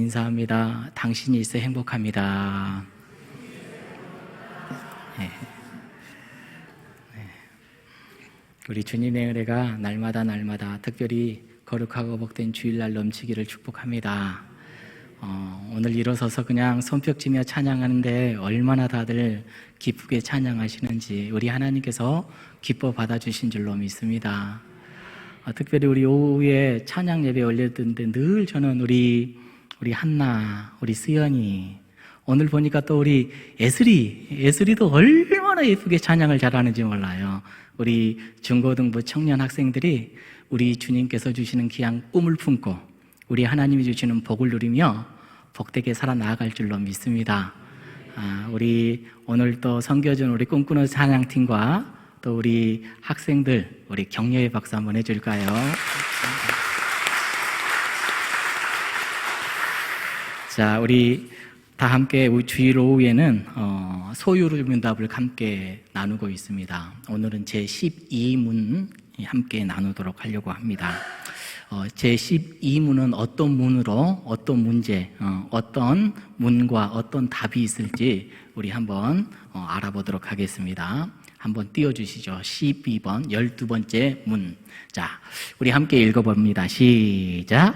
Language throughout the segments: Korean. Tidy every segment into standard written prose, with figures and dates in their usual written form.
인사합니다. 당신이 있어 행복합니다. 네. 우리 주님의 은혜가 날마다 특별히 거룩하고 복된 주일날 넘치기를 축복합니다. 오늘 일어서서 그냥 손뼉치며 찬양하는데 얼마나 다들 기쁘게 찬양하시는지 우리 하나님께서 기뻐 받아주신 줄로 믿습니다. 특별히 우리 오후에 찬양 예배 올렸는데 늘 저는 우리 한나, 우리 수연이, 오늘 보니까 또 우리 예슬이도 얼마나 예쁘게 찬양을 잘하는지 몰라요. 우리 중고등부 청년 학생들이 우리 주님께서 주시는 귀한 꿈을 품고 우리 하나님이 주시는 복을 누리며 복되게 살아나갈 줄로 믿습니다. 우리 오늘 또 섬겨준 우리 꿈꾸는 찬양팀과 또 우리 학생들, 우리 격려의 박수 한번 해줄까요? 자, 우리 다 함께 주일 오후에는 소유문답을 함께 나누고 있습니다. 오늘은 제12문 함께 나누도록 하려고 합니다. 제12문은 어떤 문으로 어떤 문제, 어떤 문과 어떤 답이 있을지 우리 한번 알아보도록 하겠습니다. 한번 띄워주시죠. 12번, 12번째 문. 자, 우리 함께 읽어봅니다. 시작.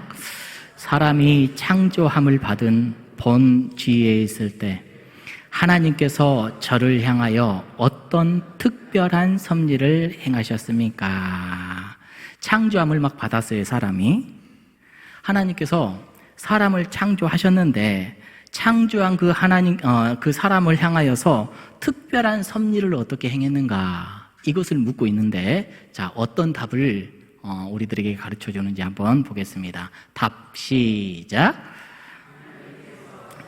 사람이 창조함을 받은 본 지혜에 있을 때 하나님께서 저를 향하여 어떤 특별한 섭리를 행하셨습니까? 창조함을 막 받았어요, 사람이. 하나님께서 사람을 창조하셨는데 창조한 그 그 사람을 향하여서 특별한 섭리를 어떻게 행했는가? 이것을 묻고 있는데, 자, 어떤 답을 우리들에게 가르쳐 주는지 한번 보겠습니다. 답 시작.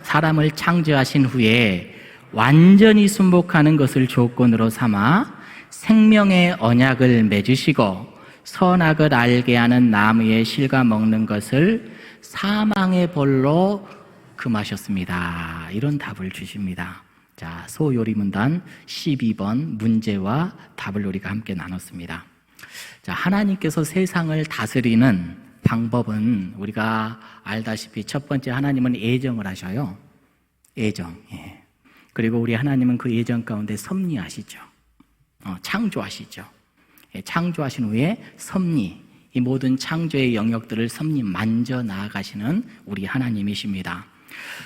사람을 창조하신 후에 완전히 순복하는 것을 조건으로 삼아 생명의 언약을 맺으시고 선악을 알게 하는 나무의 실과 먹는 것을 사망의 벌로 금하셨습니다. 이런 답을 주십니다. 자, 소요리문단 12번 문제와 답을 우리가 함께 나눴습니다. 자, 하나님께서 세상을 다스리는 방법은 우리가 알다시피 첫 번째, 하나님은 애정을 하셔요. 애정. 예. 그리고 우리 하나님은 그 애정 가운데 섭리하시죠. 창조하시죠. 예, 창조하신 후에 섭리, 이 모든 창조의 영역들을 섭리 만져 나아가시는 우리 하나님이십니다.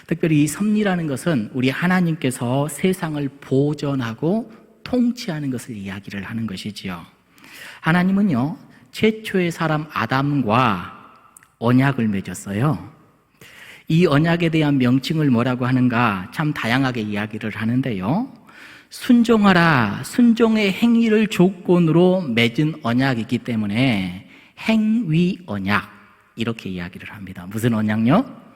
특별히 이 섭리라는 것은 우리 하나님께서 세상을 보존하고 통치하는 것을 이야기를 하는 것이지요. 하나님은요, 최초의 사람 아담과 언약을 맺었어요. 이 언약에 대한 명칭을 뭐라고 하는가 참 다양하게 이야기를 하는데요. 순종하라, 순종의 행위를 조건으로 맺은 언약이기 때문에 행위 언약, 이렇게 이야기를 합니다. 무슨 언약요?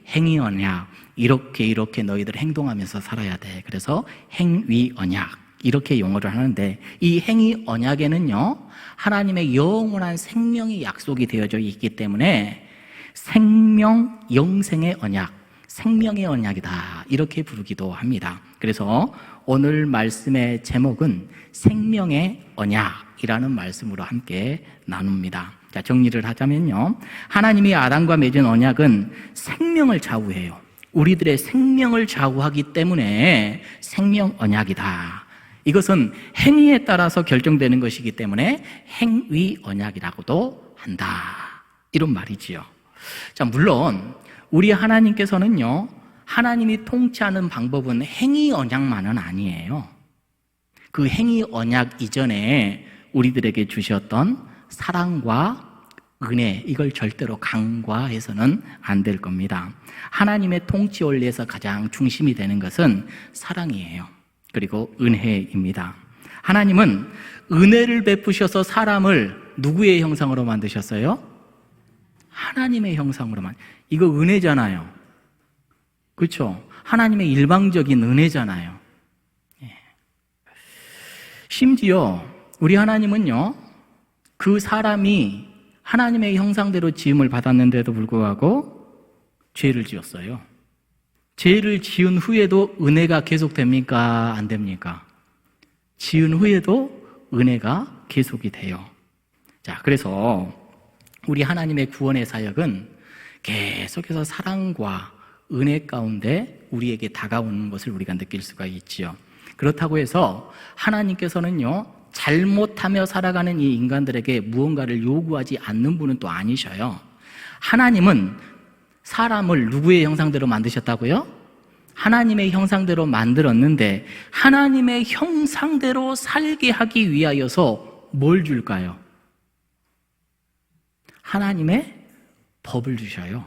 행위 언약. 이렇게 너희들 행동하면서 살아야 돼. 그래서 행위 언약, 이렇게 용어를 하는데, 이 행위 언약에는요, 하나님의 영원한 생명이 약속이 되어져 있기 때문에 생명, 영생의 언약, 생명의 언약이다, 이렇게 부르기도 합니다. 그래서 오늘 말씀의 제목은 생명의 언약이라는 말씀으로 함께 나눕니다. 자, 정리를 하자면요, 하나님이 아담과 맺은 언약은 생명을 좌우해요. 우리들의 생명을 좌우하기 때문에 생명 언약이다. 이것은 행위에 따라서 결정되는 것이기 때문에 행위 언약이라고도 한다, 이런 말이지요. 자, 물론 우리 하나님께서는요, 하나님이 통치하는 방법은 행위 언약만은 아니에요. 그 행위 언약 이전에 우리들에게 주셨던 사랑과 은혜, 이걸 절대로 간과해서는 안 될 겁니다. 하나님의 통치 원리에서 가장 중심이 되는 것은 사랑이에요. 그리고 은혜입니다. 하나님은 은혜를 베푸셔서 사람을 누구의 형상으로 만드셨어요? 하나님의 형상으로만. 이거 은혜잖아요. 그렇죠? 하나님의 일방적인 은혜잖아요. 예. 심지어 우리 하나님은요, 그 사람이 하나님의 형상대로 지음을 받았는데도 불구하고 죄를 지었어요. 죄를 지은 후에도 은혜가 계속됩니까? 안 됩니까? 지은 후에도 은혜가 계속이 돼요. 자, 그래서 우리 하나님의 구원의 사역은 계속해서 사랑과 은혜 가운데 우리에게 다가오는 것을 우리가 느낄 수가 있지요. 그렇다고 해서 하나님께서는요, 잘못하며 살아가는 이 인간들에게 무언가를 요구하지 않는 분은 또 아니셔요. 하나님은 사람을 누구의 형상대로 만드셨다고요? 하나님의 형상대로 만들었는데 하나님의 형상대로 살게 하기 위하여서 뭘 줄까요? 하나님의 법을 주셔요.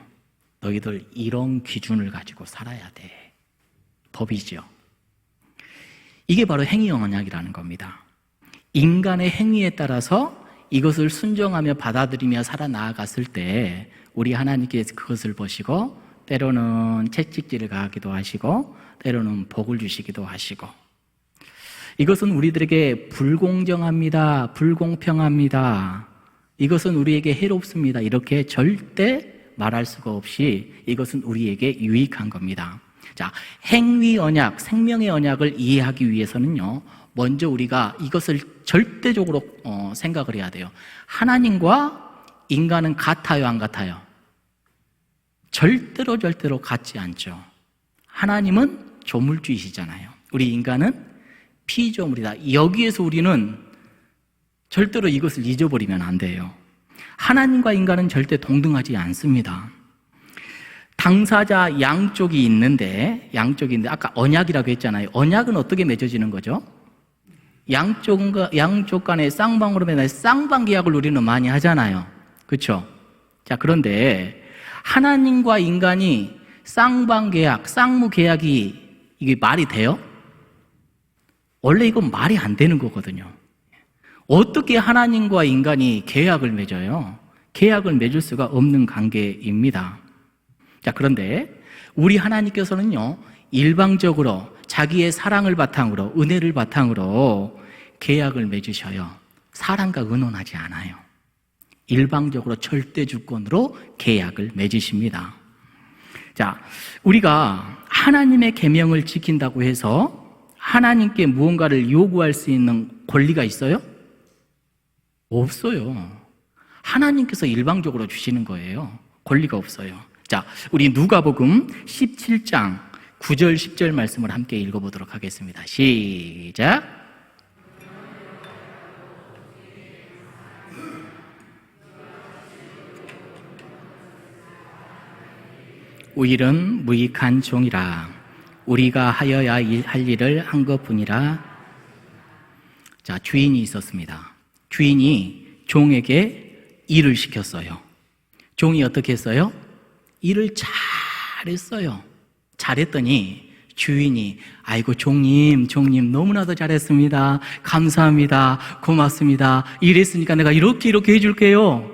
너희들 이런 기준을 가지고 살아야 돼. 법이죠. 이게 바로 행위 언약이라는 겁니다. 인간의 행위에 따라서 이것을 순종하며 받아들이며 살아나아갔을 때 우리 하나님께서 그것을 보시고 때로는 채찍질을 가하기도 하시고 때로는 복을 주시기도 하시고, 이것은 우리들에게 불공정합니다, 불공평합니다, 이것은 우리에게 해롭습니다, 이렇게 절대 말할 수가 없이 이것은 우리에게 유익한 겁니다. 자, 행위 언약, 생명의 언약을 이해하기 위해서는요, 먼저 우리가 이것을 절대적으로 생각을 해야 돼요. 하나님과 인간은 같아요, 안 같아요? 절대로 같지 않죠. 하나님은 조물주이시잖아요. 우리 인간은 피조물이다. 여기에서 우리는 절대로 이것을 잊어버리면 안 돼요. 하나님과 인간은 절대 동등하지 않습니다. 당사자 양쪽이 있는데 아까 언약이라고 했잖아요. 언약은 어떻게 맺어지는 거죠? 양쪽 간에 쌍방으로 맺는 쌍방 계약을 우리는 많이 하잖아요. 그렇죠? 자, 그런데 하나님과 인간이 쌍방 계약, 쌍무 계약이 이게 말이 돼요? 원래 이건 말이 안 되는 거거든요. 어떻게 하나님과 인간이 계약을 맺어요? 계약을 맺을 수가 없는 관계입니다. 자, 그런데 우리 하나님께서는요, 일방적으로 자기의 사랑을 바탕으로, 은혜를 바탕으로 계약을 맺으셔요. 사랑과 의논하지 않아요. 일방적으로 절대 주권으로 계약을 맺으십니다. 자, 우리가 하나님의 계명을 지킨다고 해서 하나님께 무언가를 요구할 수 있는 권리가 있어요? 없어요. 하나님께서 일방적으로 주시는 거예요. 권리가 없어요. 자, 우리 누가복음 17장 9절 10절 말씀을 함께 읽어보도록 하겠습니다. 시작. 우일은 무익한 종이라 우리가 하여야 할 일을 한 것뿐이라. 자, 주인이 있었습니다. 주인이 종에게 일을 시켰어요. 종이 어떻게 했어요? 일을 잘했어요. 잘했더니 주인이 아이고 종님 너무나도 잘했습니다. 감사합니다. 고맙습니다. 일했으니까 내가 이렇게 해줄게요.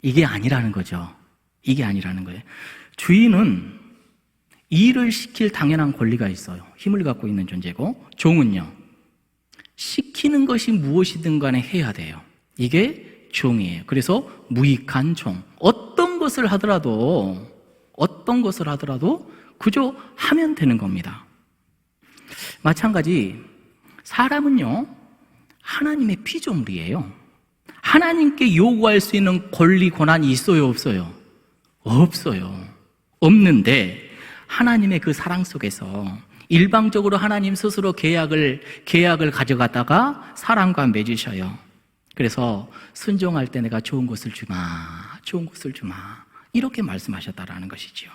이게 아니라는 거죠. 이게 아니라는 거예요. 주인은 일을 시킬 당연한 권리가 있어요. 힘을 갖고 있는 존재고, 종은요, 시키는 것이 무엇이든 간에 해야 돼요. 이게 종이에요. 그래서 무익한 종. 어떤 것을 하더라도 그저 하면 되는 겁니다. 마찬가지 사람은요, 하나님의 피조물이에요. 하나님께 요구할 수 있는 권리, 권한이 있어요, 없어요? 없어요. 없는데 하나님의 그 사랑 속에서 일방적으로 하나님 스스로 계약을 가져갔다가 사람과 맺으셔요. 그래서 순종할 때 내가 좋은 것을 주마 이렇게 말씀하셨다라는 것이죠.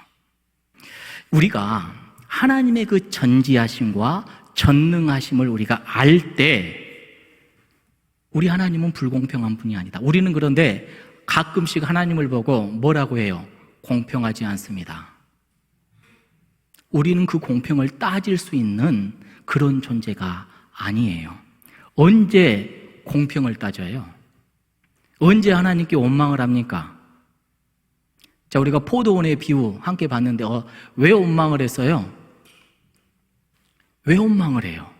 우리가 하나님의 그 전지하심과 전능하심을 우리가 알 때 우리 하나님은 불공평한 분이 아니다. 우리는 그런데 가끔씩 하나님을 보고 뭐라고 해요? 공평하지 않습니다. 우리는 그 공평을 따질 수 있는 그런 존재가 아니에요. 언제 공평을 따져요? 언제 하나님께 원망을 합니까? 자, 우리가 포도원의 비유 함께 봤는데 왜 원망을 했어요? 왜 원망을 해요?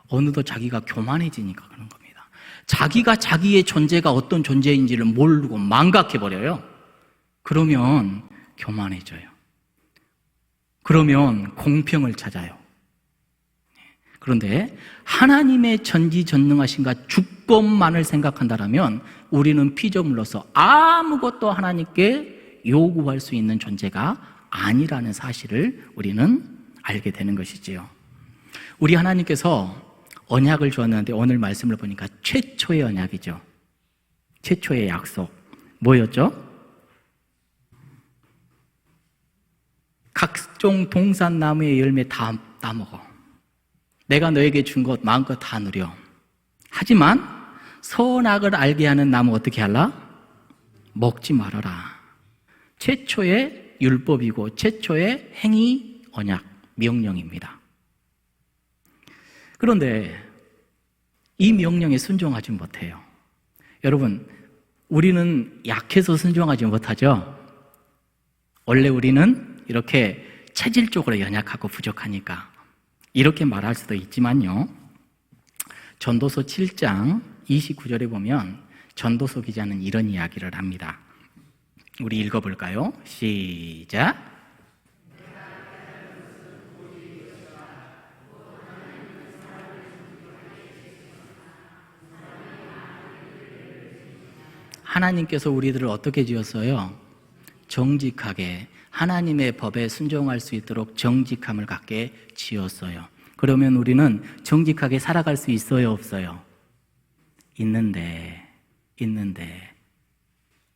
어느덧 자기가 교만해지니까 그런 겁니다. 자기가 자기의 존재가 어떤 존재인지를 모르고 망각해버려요. 그러면 교만해져요. 그러면 공평을 찾아요. 그런데 하나님의 전지전능하신가 주권만을 생각한다면 우리는 피조물로서 아무것도 하나님께 요구할 수 있는 존재가 아니라는 사실을 우리는 알게 되는 것이지요. 우리 하나님께서 언약을 주었는데 오늘 말씀을 보니까 최초의 언약이죠. 최초의 약속 뭐였죠? 각종 동산나무의 열매 다 따먹어. 내가 너에게 준 것 마음껏 다 누려. 하지만 선악을 알게 하는 나무 어떻게 할라? 먹지 말아라. 최초의 율법이고 최초의 행위 언약 명령입니다. 그런데 이 명령에 순종하지 못해요. 여러분, 우리는 약해서 순종하지 못하죠? 원래 우리는 이렇게 체질적으로 연약하고 부족하니까 이렇게 말할 수도 있지만요, 전도서 7장 29절에 보면 전도서 기자는 이런 이야기를 합니다. 우리 읽어볼까요? 시작. 하나님께서 우리들을 어떻게 지었어요? 정직하게 하나님의 법에 순종할 수 있도록 정직함을 갖게 지었어요. 그러면 우리는 정직하게 살아갈 수 있어요, 없어요? 있는데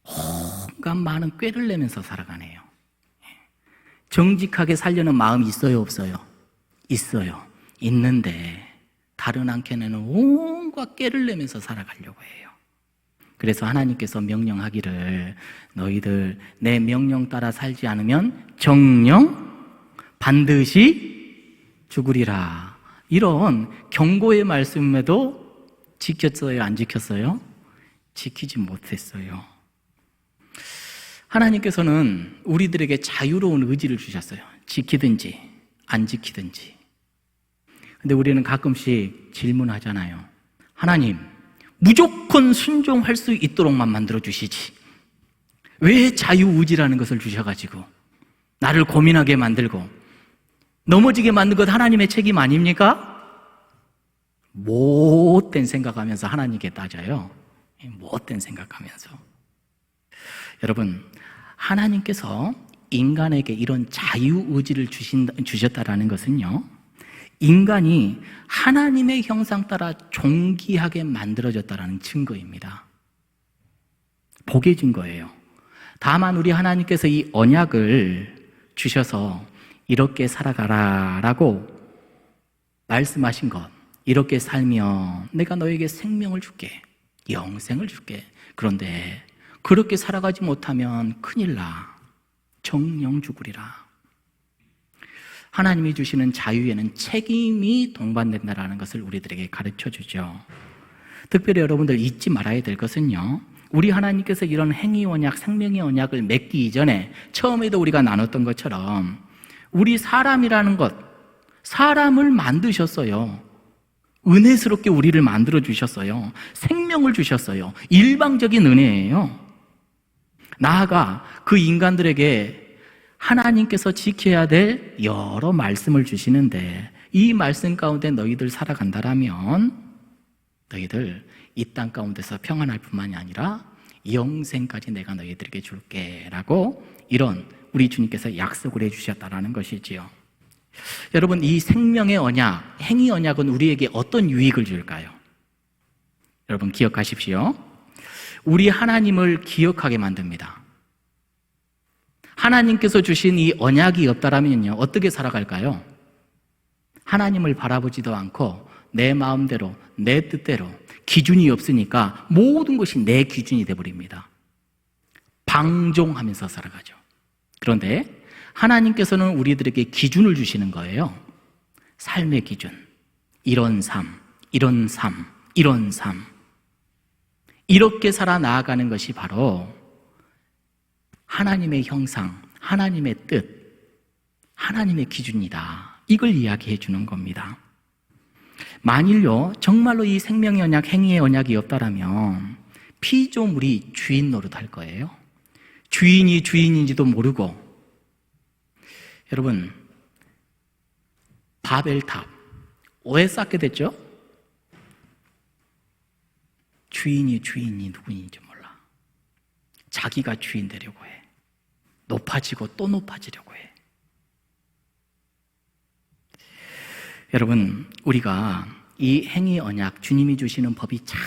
온갖 많은 꾀를 내면서 살아가네요. 정직하게 살려는 마음이 있어요, 없어요? 있어요. 있는데 다른 한켠에는 온갖 꾀를 내면서 살아가려고 해요. 그래서 하나님께서 명령하기를 너희들 내 명령 따라 살지 않으면 정령 반드시 죽으리라. 이런 경고의 말씀에도 지켰어요, 안 지켰어요? 지키지 못했어요. 하나님께서는 우리들에게 자유로운 의지를 주셨어요. 지키든지 안 지키든지. 근데 우리는 가끔씩 질문하잖아요. 하나님, 무조건 순종할 수 있도록만 만들어주시지 왜 자유의지라는 것을 주셔가지고 나를 고민하게 만들고 넘어지게 만든 것 하나님의 책임 아닙니까? 못된 생각하면서 하나님께 따져요. 못된 생각하면서. 여러분, 하나님께서 인간에게 이런 자유의지를 주셨다라는 것은요, 인간이 하나님의 형상 따라 존귀하게 만들어졌다는 증거입니다. 복의 증거예요. 다만 우리 하나님께서 이 언약을 주셔서 이렇게 살아가라라고 말씀하신 것, 이렇게 살면 내가 너에게 생명을 줄게, 영생을 줄게. 그런데 그렇게 살아가지 못하면 큰일 나, 정령 죽으리라. 하나님이 주시는 자유에는 책임이 동반된다는 것을 우리들에게 가르쳐 주죠. 특별히 여러분들 잊지 말아야 될 것은요, 우리 하나님께서 이런 행위 언약, 생명의 언약을 맺기 이전에 처음에도 우리가 나눴던 것처럼 우리 사람이라는 것, 사람을 만드셨어요. 은혜스럽게 우리를 만들어 주셨어요. 생명을 주셨어요. 일방적인 은혜예요. 나아가 그 인간들에게 하나님께서 지켜야 될 여러 말씀을 주시는데 이 말씀 가운데 너희들 살아간다라면 너희들 이 땅 가운데서 평안할 뿐만이 아니라 영생까지 내가 너희들에게 줄게 라고 이런 우리 주님께서 약속을 해주셨다라는 것이지요. 여러분, 이 생명의 언약, 행위 언약은 우리에게 어떤 유익을 줄까요? 여러분 기억하십시오. 우리 하나님을 기억하게 만듭니다. 하나님께서 주신 이 언약이 없다라면요, 어떻게 살아갈까요? 하나님을 바라보지도 않고 내 마음대로, 내 뜻대로 기준이 없으니까 모든 것이 내 기준이 되어버립니다. 방종하면서 살아가죠. 그런데 하나님께서는 우리들에게 기준을 주시는 거예요. 삶의 기준. 이런 삶, 이런 삶, 이런 삶. 이렇게 살아 나아가는 것이 바로 하나님의 형상, 하나님의 뜻, 하나님의 기준이다. 이걸 이야기해 주는 겁니다. 만일요, 정말로 이 생명의 언약, 행위의 언약이 없다라면 피조물이 주인 노릇할 거예요. 주인이 주인인지도 모르고. 여러분, 바벨탑, 왜 쌓게 됐죠? 주인이 누구인지 몰라. 자기가 주인 되려고 해. 높아지고 또 높아지려고 해. 여러분, 우리가 이 행위 언약, 주님이 주시는 법이 참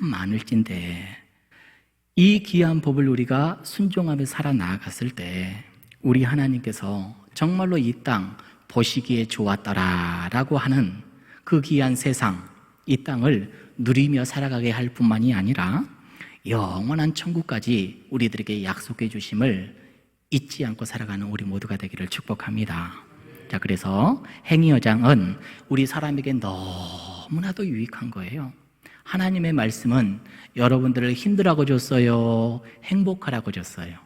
많을진데 이 귀한 법을 우리가 순종하며 살아나갔을 때 우리 하나님께서 정말로 이 땅 보시기에 좋았더라라고 하는 그 귀한 세상, 이 땅을 누리며 살아가게 할 뿐만이 아니라 영원한 천국까지 우리들에게 약속해 주심을 잊지 않고 살아가는 우리 모두가 되기를 축복합니다. 자, 그래서 행위여장은 우리 사람에게 너무나도 유익한 거예요. 하나님의 말씀은 여러분들을 힘들라고 줬어요? 행복하라고 줬어요?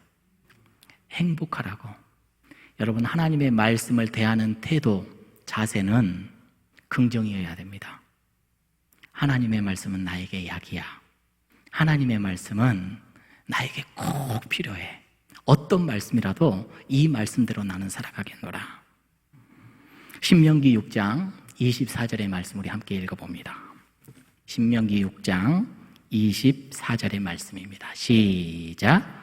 행복하라고. 여러분, 하나님의 말씀을 대하는 태도, 자세는 긍정이어야 됩니다. 하나님의 말씀은 나에게 약이야. 하나님의 말씀은 나에게 꼭 필요해. 어떤 말씀이라도 이 말씀대로 나는 살아가겠노라. 신명기 6장 24절의 말씀 우리 함께 읽어봅니다. 신명기 6장 24절의 말씀입니다. 시작.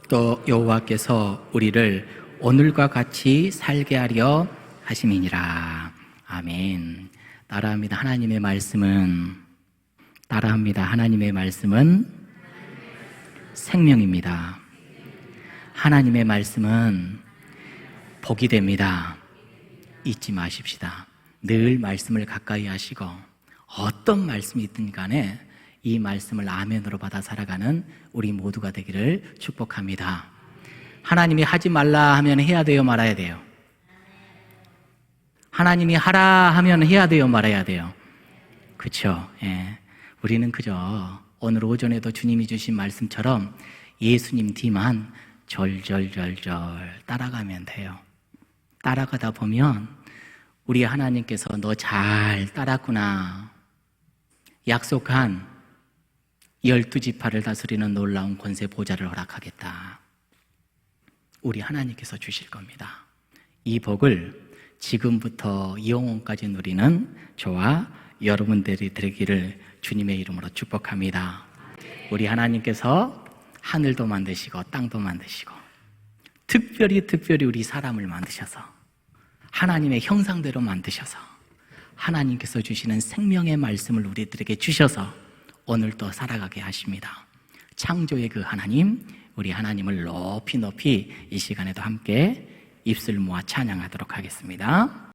또 여호와께서 우리를 오늘과 같이 살게 하려 하심이니라. 아멘. 따라합니다. 하나님의 말씀은 생명입니다. 하나님의 말씀은 복이 됩니다. 잊지 마십시다. 늘 말씀을 가까이 하시고 어떤 말씀이 있든 간에 이 말씀을 아멘으로 받아 살아가는 우리 모두가 되기를 축복합니다. 하나님이 하지 말라 하면 해야 돼요, 말아야 돼요? 하나님이 하라 하면 해야 돼요, 말아야 돼요? 그렇죠? 예. 우리는 그저 오늘 오전에도 주님이 주신 말씀처럼 예수님 뒤만 절절절절 따라가면 돼요. 따라가다 보면 우리 하나님께서 너 잘 따랐구나, 약속한 12지파를 다스리는 놀라운 권세 보좌를 허락하겠다, 우리 하나님께서 주실 겁니다. 이 복을 지금부터 영원까지 누리는 저와 여러분들이 되기를 주님의 이름으로 축복합니다. 우리 하나님께서 하늘도 만드시고 땅도 만드시고 특별히 우리 사람을 만드셔서 하나님의 형상대로 만드셔서 하나님께서 주시는 생명의 말씀을 우리들에게 주셔서 오늘 또 살아가게 하십니다. 창조의 그 하나님, 우리 하나님을 높이 이 시간에도 함께 입술 모아 찬양하도록 하겠습니다.